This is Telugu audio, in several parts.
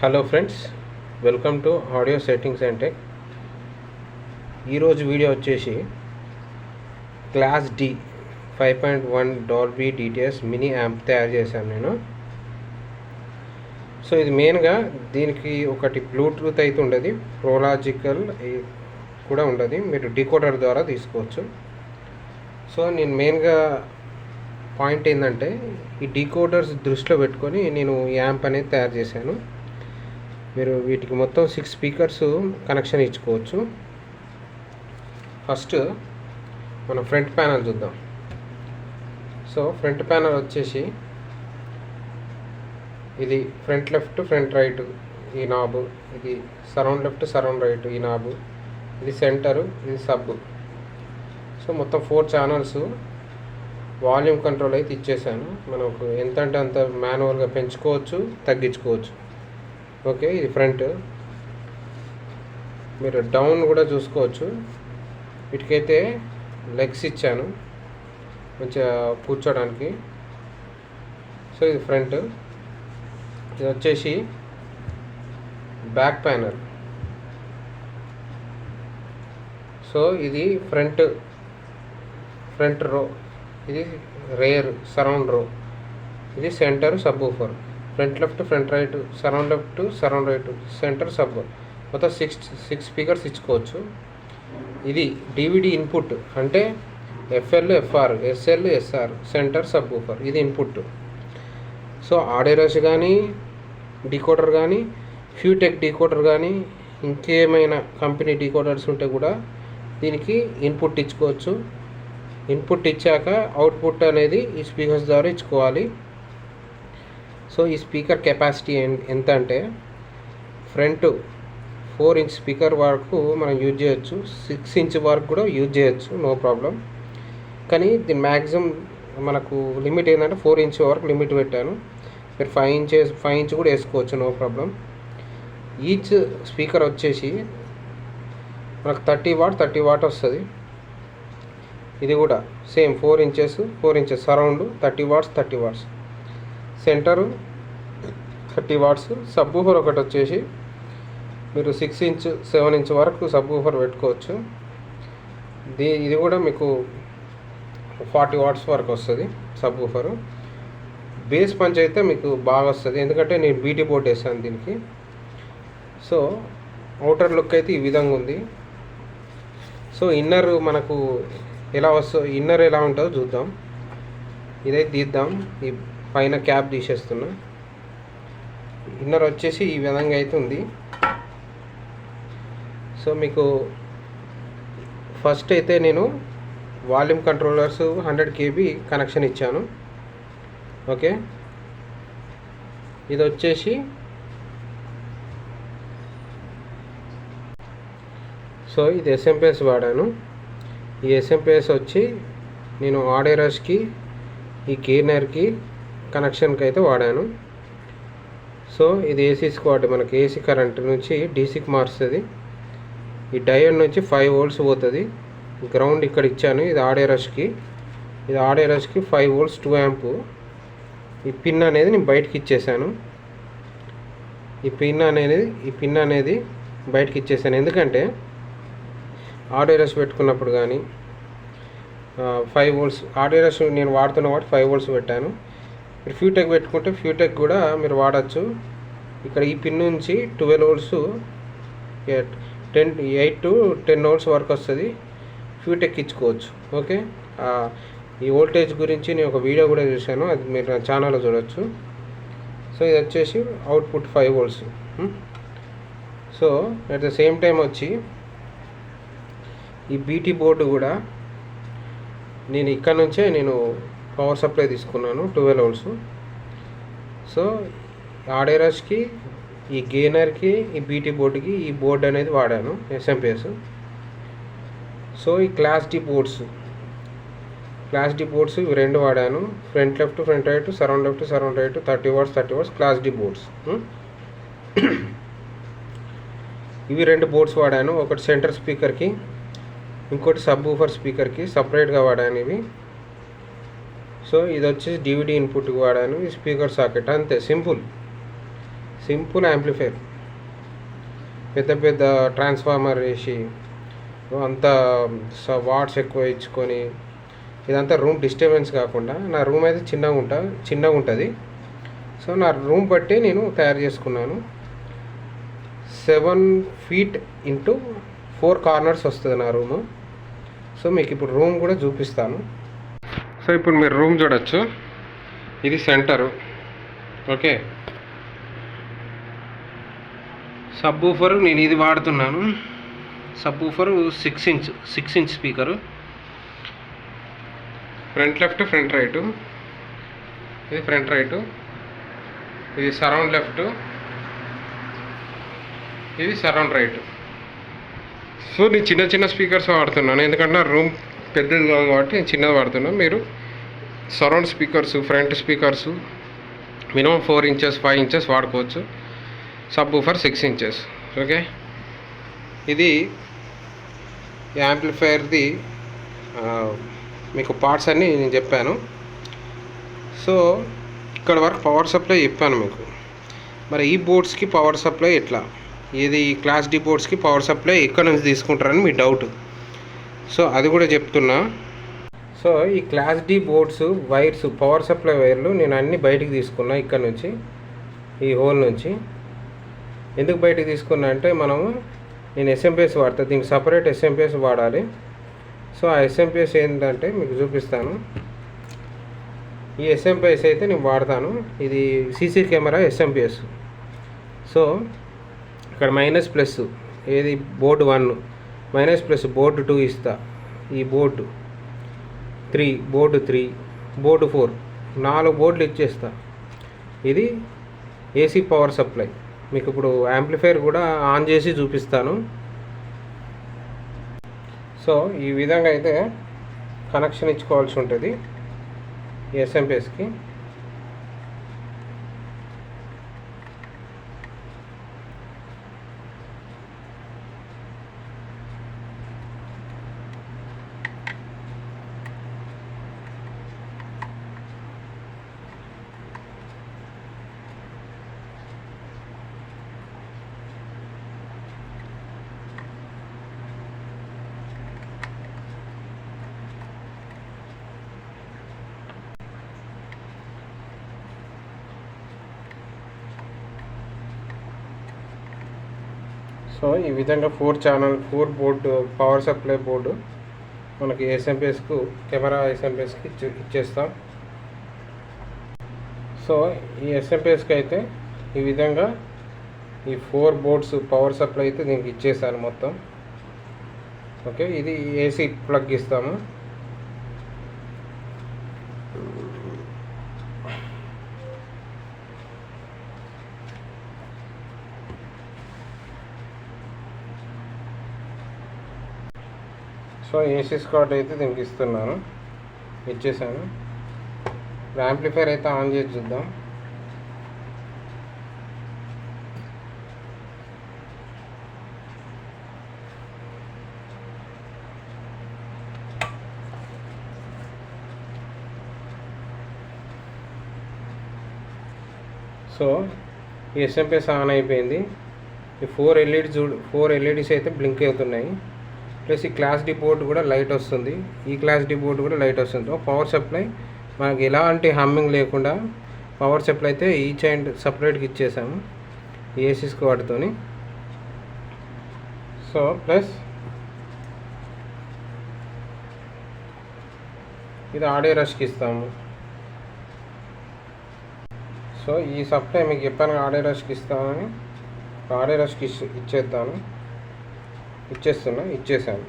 Hello friends, welcome to audio settings and tech. ఈరోజు వీడియో వచ్చేసి class D 5.1 Dolby DTS mini amp తయారు చేశాను నేను. సో ఇది మెయిన్గా దీనికి ఒకటి బ్లూటూత్ అయితే ఉండదు, ప్రోలాజికల్ కూడా ఉండదు, మీరు డీకోడర్ ద్వారా తీసుకోవచ్చు. సో నేను మెయిన్గా పాయింట్ ఏంటంటే ఈ డీకోడర్స్ దృష్టిలో పెట్టుకొని నేను ఈ యాంప్ అనేది తయారు చేశాను. మీరు వీటికి మొత్తం 6 స్పీకర్స్ కనెక్షన్ ఇచ్చుకోవచ్చు. ఫస్ట్ మనం ఫ్రంట్ ప్యానల్ చూద్దాం. సో ఫ్రంట్ ప్యానల్ వచ్చేసి ఇది ఫ్రంట్ లెఫ్ట్ ఫ్రంట్ రైట్ ఈ నాబు, ఇది సరౌండ్ లెఫ్ట్ సరౌండ్ రైట్ ఈ నాబు, ఇది సెంటరు, ఇది సబ్. సో మొత్తం 4 ఛానల్స్. వాల్యూమ్ కంట్రోల్ అయితే ఇచ్చేసాను. మనకు ఎంత అంటే అంత మాన్యువల్గా పెంచుకోవచ్చు, తగ్గించుకోవచ్చు. ఓకే, ఇది ఫ్రంట్. మీరు డౌన్ కూడా చూసుకోవచ్చు. వీటికైతే లెగ్స్ ఇచ్చాను మంచిగా కూర్చోడానికి. సో ఇది ఫ్రంట్. ఇది వచ్చేసి బ్యాక్ ప్యానల్. సో ఇది ఫ్రంట్ రో, ఇది రేర్ సరౌండ్ రో, ఇది centre subwoofer. Front left front right surround left surround right centre sub, మొత్తం 6 స్పీకర్స్ ఇచ్చుకోవచ్చు. ఇది డివిడి ఇన్పుట్ అంటే FL FR SL SR centre subwoofer, ఇది ఇన్పుట్. సో ఆడియోరష్ కానీ డీకోడర్ కానీ ఫ్యూటెక్ డీకోడర్ కానీ ఇంకేమైనా కంపెనీ డీకోడర్స్ ఉంటే కూడా దీనికి ఇన్పుట్ ఇచ్చుకోవచ్చు. ఇన్పుట్ ఇచ్చాక అవుట్పుట్ అనేది ఈ స్పీకర్స్ ద్వారా ఇచ్చుకోవాలి. సో ఈ స్పీకర్ కెపాసిటీ ఎంత అంటే ఫ్రంట్ 4 ఇంచ్ స్పీకర్ వరకు మనం యూజ్ చేయొచ్చు, 6 ఇంచ్ వరకు కూడా యూజ్ చేయొచ్చు, నో ప్రాబ్లం. కానీ దీని మ్యాక్సిమం మనకు లిమిట్ ఏంటంటే 4 ఇంచ్ వరకు లిమిట్ పెట్టాను. మీరు 5 ఇంచ్ కూడా వేసుకోవచ్చు, నో ప్రాబ్లం. ఈచ్ స్పీకర్ వచ్చేసి మనకు 30 వాట్ వస్తుంది. ఇది కూడా same 4 inches surround 30 watts. Centre 30 watts. Subwoofer ఒకటి వచ్చేసి మీరు 6 ఇంచ్ 7 ఇంచ్ వరకు సబ్ ఊఫర్ పెట్టుకోవచ్చు. ఇది కూడా మీకు 40 వాట్స్ వరకు వస్తుంది సబ్ ఊఫరు. బేస్ పంచ్ అయితే మీకు బాగా వస్తుంది, ఎందుకంటే నేను బీటీ బోర్డ్ వేసాను దీనికి. సో అవుటర్ లుక్ అయితే ఈ విధంగా ఉంది. సో ఇన్నర్ మనకు ఇన్నర్ ఎలా ఉంటుందో చూద్దాం. ఇదైతే తీద్దాం. ఈ పైన క్యాప్ తీసేస్తున్నా. ఇన్నర్ వచ్చేసి ఈ విధంగా అయితే ఉంది. సో మీకు ఫస్ట్ అయితే నేను వాల్యూమ్ కంట్రోలర్స్ 100 KB కనెక్షన్ ఇచ్చాను. ఓకే, ఇది వచ్చేసి సో ఇది ఎస్ఎంపిఎస్ వాడాను. ఈ ఎస్ఎంపిఎస్ వచ్చి నేను ఆడియోరష్కి ఈ గెయినర్కి కనెక్షన్కి అయితే వాడాను. సో ఇది ఏసీ స్క్వాడ్, మనకి ఏసీ కరెంట్ నుంచి డీసీకి మారుస్తుంది. ఈ డయోడ్ నుంచి 5 వోల్ట్స్ పోతుంది. గ్రౌండ్ ఇక్కడ ఇచ్చాను. ఇది ఆడియోరష్కి 5 వోల్ట్స్ 2 యాంప్. ఈ పిన్ అనేది నేను బయటకి ఇచ్చేసాను. ఈ పిన్ అనేది బయటకి ఇచ్చేసాను, ఎందుకంటే ఆడియోరష్ పెట్టుకున్నప్పుడు కానీ 5 వోల్ట్స్ ఆడియోరష్ నేను వాడుతున్న వాటి 5 వోల్ట్స్ పెట్టాను. మీరు ఫ్యూటెక్ పెట్టుకుంటే ఫ్యూటెక్ కూడా మీరు వాడచ్చు. ఇక్కడ ఈ పిన్ నుంచి 12 వోల్ట్స్ 8 to 10 వోల్ట్స్ వరకు వస్తుంది. ఫ్యూటెక్ ఇచ్చుకోవచ్చు. ఓకే, ఈ వోల్టేజ్ గురించి నేను ఒక వీడియో కూడా చూశాను, అది మీరు నా ఛానల్లో చూడవచ్చు. సో ఇది వచ్చేసి output 5 volts. So at the same time వచ్చి ఈ బీటీ బోర్డు కూడా నేను ఇక్కడ నుంచే పవర్ సప్లై తీసుకున్నాను 12 వోల్ట్స్. సో ఆడియోరష్కి ఈ గెయినర్కి ఈ బీటీ బోర్డుకి ఈ బోర్డు అనేది వాడాను ఎస్ఎంపిఎస్. సో ఈ క్లాస్ డి బోర్డ్స్ ఇవి 2 వాడాను. Front left front right surround left surround right 30 watts class D boards. ఇవి 2 బోర్డ్స్ వాడాను. ఒకటి సెంటర్ స్పీకర్కి, ఇంకోటి సబ్ ఊఫర్ స్పీకర్కి సపరేట్గా వాడాను ఇవి. సో ఇది వచ్చేసి డివిడి ఇన్పుట్కి వాడాను. ఈ స్పీకర్ సాకెట్, అంతే, సింపుల్ యాంప్లిఫైర్, పెద్ద పెద్ద ట్రాన్స్ఫార్మర్ వేసి అంతా వాట్స్ ఎక్కువ ఇచ్చుకొని ఇదంతా రూమ్ డిస్టర్బెన్స్ కాకుండా, నా రూమ్ అయితే చిన్నగా ఉంటుంది. సో నా రూమ్ బట్టి నేను తయారు చేసుకున్నాను. 7 feet ఇంటూ 4 కార్నర్స్ వస్తుంది నా రూము. సో మీకు ఇప్పుడు రూమ్ కూడా చూపిస్తాను. సో ఇప్పుడు మీరు రూమ్ చూడొచ్చు. ఇది సెంటరు. ఓకే, సబ్ ఊఫర్ నేను ఇది వాడుతున్నాను. Sub woofer 6 inch speaker. Front left, front right. ఇది ఫ్రంట్ రైటు, ఇది సరౌండ్ లెఫ్ట్, ఇది సరౌండ్ రైట్. సో నేను చిన్న స్పీకర్స్ వాడుతున్నాను, ఎందుకంటే నా రూమ్ పెద్దది కాదు కాబట్టి నేను చిన్నది వాడుతున్నాను. మీరు surround speakers, front speakers minimum 4 inches 5 inches వాడుకోవచ్చు. Sub woofer 6 inches. ఓకే, ఇది యాంప్లిఫైర్ది మీకు పార్ట్స్ అన్నీ నేను చెప్పాను. సో ఇక్కడ వరకు పవర్ సప్లై చెప్పాను మీకు. మరి ఈ బోర్డ్స్కి పవర్ సప్లై ఎట్లా, ఏది క్లాస్ డి బోర్డ్స్కి పవర్ సప్లై ఎక్కడ నుంచి తీసుకుంటారని మీ డౌట్. సో అది కూడా చెప్తున్నా. సో ఈ class D boards wires, power supply వైర్లు నేను అన్నీ బయటికి తీసుకున్నా ఇక్కడ నుంచి, ఈ హోల్ నుంచి. ఎందుకు బయటికి తీసుకున్నా అంటే నేను ఎస్ఎంపిఎస్ వాడతా, దీనికి సపరేట్ ఎస్ఎంపిఎస్ వాడాలి. సో ఆ ఎస్ఎంపిఎస్ ఏంటంటే మీకు చూపిస్తాను. ఈ ఎస్ఎంపిఎస్ అయితే నేను వాడతాను. ఇది సీసీ కెమెరా ఎస్ఎంపిఎస్. సో ఇక్కడ మైనస్ ప్లస్ ఏది బోర్డు 1, మైనస్ ప్లస్ బోర్డు 2 ఇస్తా. ఈ బోర్డు 3, బోర్డు 3, బోర్డు 4, 4 బోర్డులు ఇచ్చేస్తా. ఇది ఏసీ పవర్ సప్లై. మీకు ఇప్పుడు యాంప్లిఫైర్ కూడా ఆన్ చేసి చూపిస్తాను. సో ఈ విధంగా అయితే కనెక్షన్ ఇచ్చుకోవాల్సి ఉంటుంది ఎస్ఎంపిఎస్కి. సో ఈ విధంగా 4 బోర్డు పవర్ సప్లై బోర్డు మనకి ఎస్ఎంపిఎస్కు, కెమెరా ఎస్ఎంపిఎస్కి ఇచ్చేస్తాం. సో ఈ ఎస్ఎంపిఎస్కి అయితే ఈ విధంగా ఈ 4 బోర్డ్స్ పవర్ సప్లై అయితే దీనికి ఇచ్చేసాను మొత్తం. ఓకే, ఇది ఏసీ ప్లగ్ ఇస్తాము. సో ఏసీ స్కాట్ అయితే దీనికి ఇచ్చేసాను. యాంప్లిఫైర్ అయితే ఆన్ చేసి చూద్దాం. సో ఈ ఎస్ఎంపిఎస్ ఆన్ అయిపోయింది. ఈ 4 ఎల్ఈడీస్ అయితే బ్లింక్ అవుతున్నాయి. ప్లస్ ఈ క్లాస్ డి బోర్డు కూడా లైట్ వస్తుంది. ఈ క్లాస్ డి బోర్డు కూడా లైట్ వస్తుంది. పవర్ సప్లై మనకి ఎలాంటి హమ్మింగ్ లేకుండా పవర్ సప్లై అయితే ఈచ్ అండ్ సపరేట్గా ఇచ్చేసాము ఏసీ స్క్వాడ్తోని. సో ప్లస్ ఇది ఆడియో రష్కి ఇస్తాము. సో ఈ సప్లై మీకు చెప్పాను ఆడియో రష్కి ఇస్తామని, ఆడియో రష్కి ఇచ్చేసాను.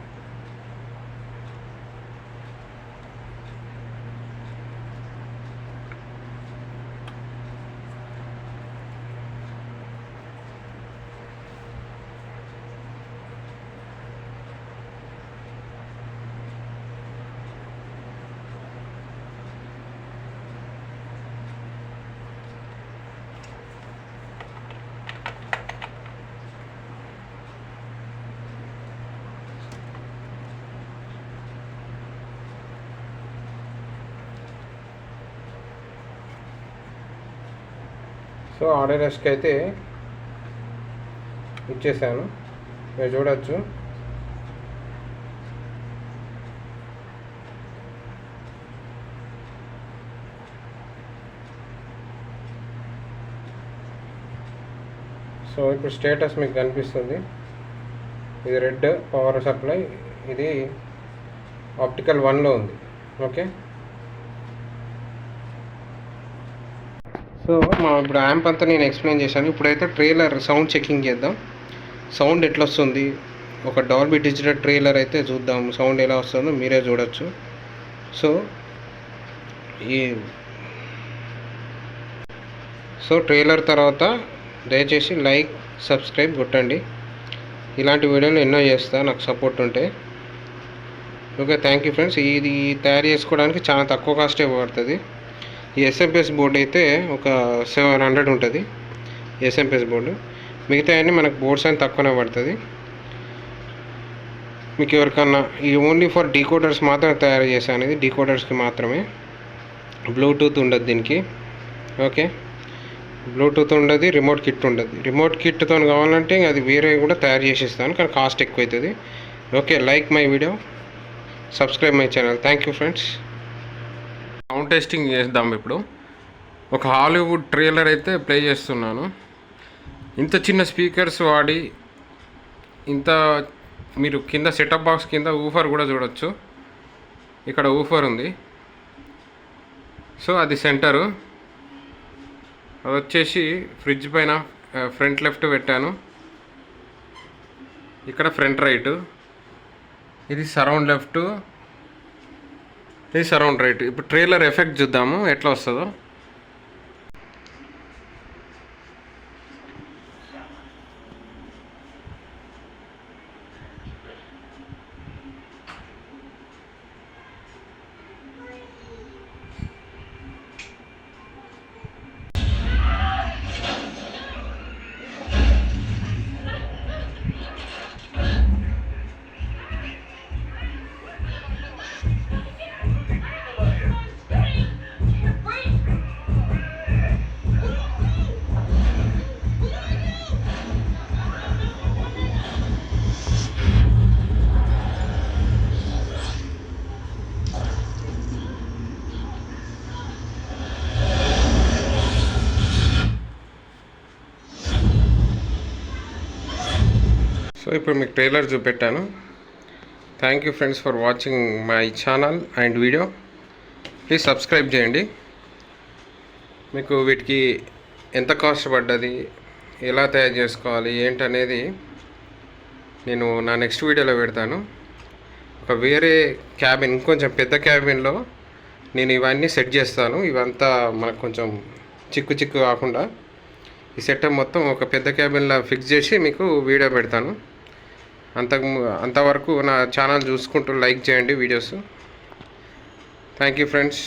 సో ఆర్డర్స్కి అయితే ఇచ్చేసాను, మీరు చూడవచ్చు. సో ఇప్పుడు స్టేటస్ మీకు కనిపిస్తుంది. ఇది రెడ్ పవర్ సప్లై, ఇది ఆప్టికల్ 1లో ఉంది. ఓకే, సో ఇప్పుడు యాంప్ అంతా నేను ఎక్స్ప్లెయిన్ చేశాను. ఇప్పుడైతే ట్రైలర్ సౌండ్ చెకింగ్ చేద్దాం. సౌండ్ ఎట్లా వస్తుంది, ఒక డాల్బీ డిజిటల్ ట్రైలర్ అయితే చూద్దాం సౌండ్ ఎలా వస్తుందో మీరే చూడొచ్చు. సో ట్రైలర్ తర్వాత దయచేసి లైక్ సబ్స్క్రైబ్ కొట్టండి. ఇలాంటి వీడియోలు ఎన్నో చేస్తా, నాకు సపోర్ట్ ఉంటే. Okay, thank you friends. ఇది తయారు చేసుకోవడానికి చాలా తక్కువ కాస్టే పడుతుంది. ఈ ఎస్ఎంపిఎస్ బోర్డు అయితే ఒక 700 ఉంటుంది ఎస్ఎంపిఎస్ బోర్డు. మిగతా అన్నీ మనకు బోర్డ్స్ అని తక్కువనే పడుతుంది. మీకు ఎవరికన్నా ఇది ఓన్లీ ఫర్ డీకోడర్స్ మాత్రమే తయారు చేశాను, ఇది డీకోడర్స్కి మాత్రమే. బ్లూటూత్ ఉండదు దీనికి. ఓకే, బ్లూటూత్ ఉండదు, రిమోట్ కిట్ ఉండదు. రిమోట్ కిట్తో కావాలంటే అది వేరే కూడా తయారు చేసి ఇస్తాను, కానీ కాస్ట్ ఎక్కువ అవుతుంది. Okay, like my video, subscribe my channel. Thank you friends. Sound testing చేద్దాం. ఇప్పుడు ఒక హాలీవుడ్ ట్రైలర్ అయితే ప్లే చేస్తున్నాను. ఇంత చిన్న స్పీకర్స్ వాడి ఇంత మీరు కింద సెటప్ బాక్స్ కింద ఊఫర్ కూడా చూడొచ్చు. ఇక్కడ ఊఫర్ ఉంది. సో అది సెంటరు, అది వచ్చేసి ఫ్రిడ్జ్ పైన ఫ్రంట్ లెఫ్ట్ పెట్టాను. ఇక్కడ ఫ్రంట్ రైట్, ఇది సరౌండ్ లెఫ్ట్, ఇది సరౌండ్ రైట్. ఇప్పుడు ట్రైలర్ ఎఫెక్ట్ చూద్దాము ఎట్లా వస్తుందో. సో ఇప్పుడు మీకు ట్రైలర్ చూపెట్టాను. Thank you friends for watching my channel and video. Please subscribe చేయండి. మీకు వీటికి ఎంత కాస్ట్ పడ్డది, ఎలా తయారు చేసుకోవాలి ఏంటనేది నేను నా నెక్స్ట్ వీడియోలో పెడతాను. ఒక వేరే క్యాబిన్, ఇంకొంచెం పెద్ద క్యాబిన్లో నేను ఇవన్నీ సెట్ చేస్తాను. ఇవంతా మనకు కొంచెం చిక్కు కాకుండా ఈ సెటప్ మొత్తం ఒక పెద్ద క్యాబిన్లో ఫిక్స్ చేసి మీకు వీడియో పెడతాను. అంతవరకు నా ఛానల్ చూసుకుంటూ లైక్ చేయండి వీడియోస్. Thank you friends.